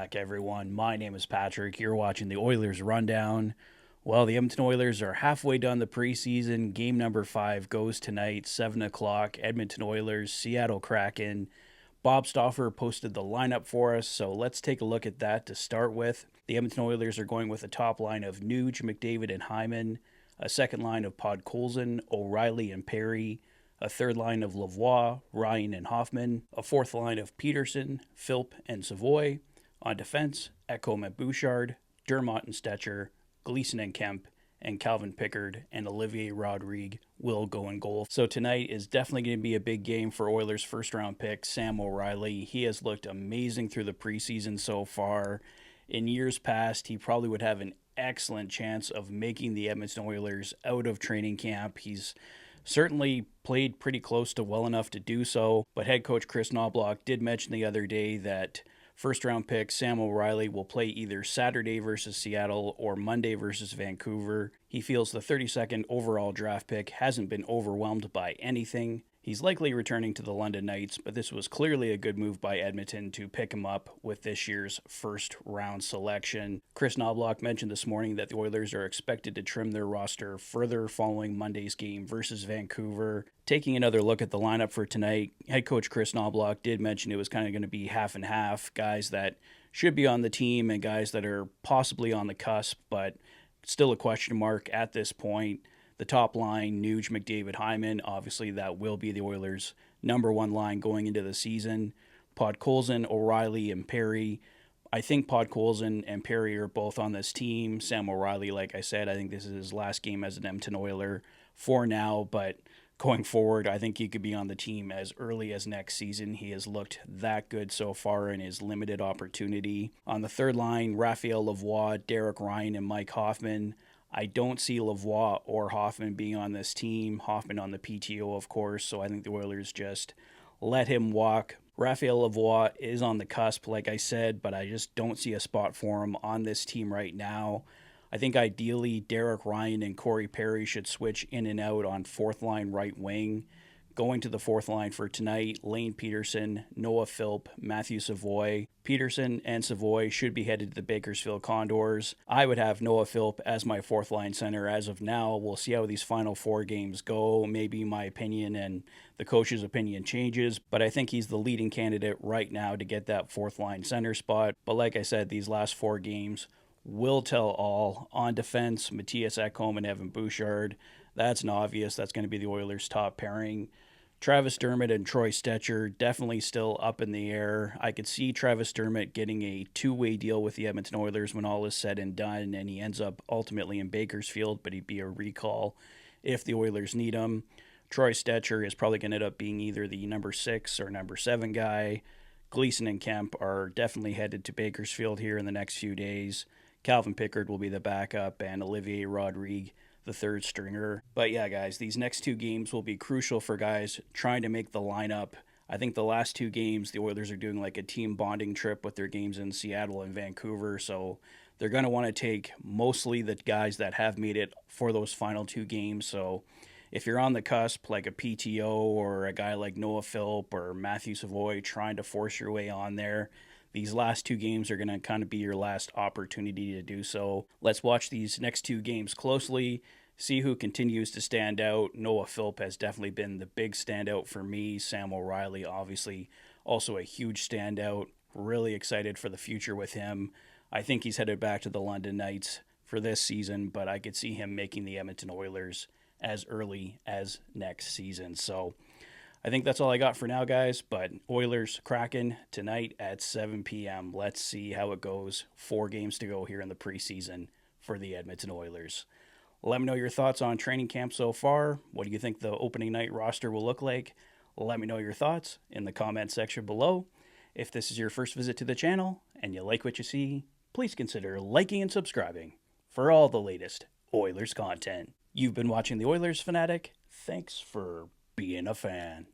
back, everyone. My name is Patrick. You're watching the Oilers Rundown. Well, the Edmonton Oilers are halfway done the preseason. Game number 5 goes tonight, 7 o'clock. Edmonton Oilers, Seattle Kraken. Bob Stauffer posted the lineup for us, so let's take a look at that to start with. The Edmonton Oilers are going with a top line of Nuge, McDavid, and Hyman, a second line of Podkolzin, O'Reilly, and Perry, a third line of Lavoie, Ryan, and Hoffman, a fourth line of Peterson, Philp, and Savoy. On defense, Ekholm and Bouchard, Dermott and Stetcher, Gleason and Kemp, and Calvin Pickard and Olivier Rodrigue will go in goal. So tonight is definitely going to be a big game for Oilers' first-round pick, Sam O'Reilly. He has looked amazing through the preseason so far. In years past, he probably would have an excellent chance of making the Edmonton Oilers out of training camp. He's certainly played pretty close to well enough to do so, but head coach Chris Knoblauch did mention the other day that first-round pick Sam O'Reilly will play either Saturday versus Seattle or Monday versus Vancouver. He feels the 32nd overall draft pick hasn't been overwhelmed by anything. He's likely returning to the London Knights, but this was clearly a good move by Edmonton to pick him up with this year's first-round selection. Chris Knoblauch mentioned this morning that the Oilers are expected to trim their roster further following Monday's game versus Vancouver. Taking another look at the lineup for tonight, head coach Chris Knoblauch did mention it was kind of going to be half and half, guys that should be on the team and guys that are possibly on the cusp, but still a question mark at this point. The top line, Nuge, McDavid, Hyman, obviously that will be the Oilers' number one line going into the season. Podkolzin, O'Reilly, and Perry. I think Podkolzin and Perry are both on this team. Sam O'Reilly, like I said, I think this is his last game as an Edmonton Oiler for now, but going forward, I think he could be on the team as early as next season. He has looked that good so far in his limited opportunity. On the third line, Raphael Lavoie, Derek Ryan, and Mike Hoffman. I don't see Lavoie or Hoffman being on this team. Hoffman on the PTO, of course, so I think the Oilers just let him walk. Raphael Lavoie is on the cusp, like I said, but I just don't see a spot for him on this team right now. I think ideally Derek Ryan and Corey Perry should switch in and out on fourth line right wing. Going to the fourth line for tonight, Lane Peterson, Noah Philp, Matthew Savoy. Peterson and Savoy should be headed to the Bakersfield Condors. I would have Noah Philp as my fourth line center as of now. We'll see how these final 4 games go. Maybe my opinion and the coach's opinion changes, but I think he's the leading candidate right now to get that fourth line center spot. But like I said, these last 4 games will tell all. On defense, Matthias Ekholm and Evan Bouchard. That's an obvious. That's going to be the Oilers' top pairing. Travis Dermott and Troy Stetcher definitely still up in the air. I could see Travis Dermott getting a 2-way deal with the Edmonton Oilers when all is said and done, and he ends up ultimately in Bakersfield, but he'd be a recall if the Oilers need him. Troy Stetcher is probably going to end up being either the number 6 or number 7 guy. Gleason and Kemp are definitely headed to Bakersfield here in the next few days. Calvin Pickard will be the backup, and Olivier Rodrigue the third stringer. But yeah, guys, these next 2 games will be crucial for guys trying to make the lineup. I think the last 2 games, the Oilers are doing like a team bonding trip with their games in Seattle and Vancouver, so they're going to want to take mostly the guys that have made it for those final 2 games. So if you're on the cusp, like a PTO or a guy like Noah Philp or Matthew Savoy trying to force your way on there, these last 2 games are going to kind of be your last opportunity to do so. Let's watch these next 2 games closely, see who continues to stand out. Noah Philp has definitely been the big standout for me. Sam O'Reilly, obviously, also a huge standout. Really excited for the future with him. I think he's headed back to the London Knights for this season, but I could see him making the Edmonton Oilers as early as next season. So I think that's all I got for now, guys, but Oilers Kraken tonight at 7 p.m. Let's see how it goes. 4 games to go here in the preseason for the Edmonton Oilers. Let me know your thoughts on training camp so far. What do you think the opening night roster will look like? Let me know your thoughts in the comment section below. If this is your first visit to the channel and you like what you see, please consider liking and subscribing for all the latest Oilers content. You've been watching the Oilers Fanatic. Thanks for being a fan.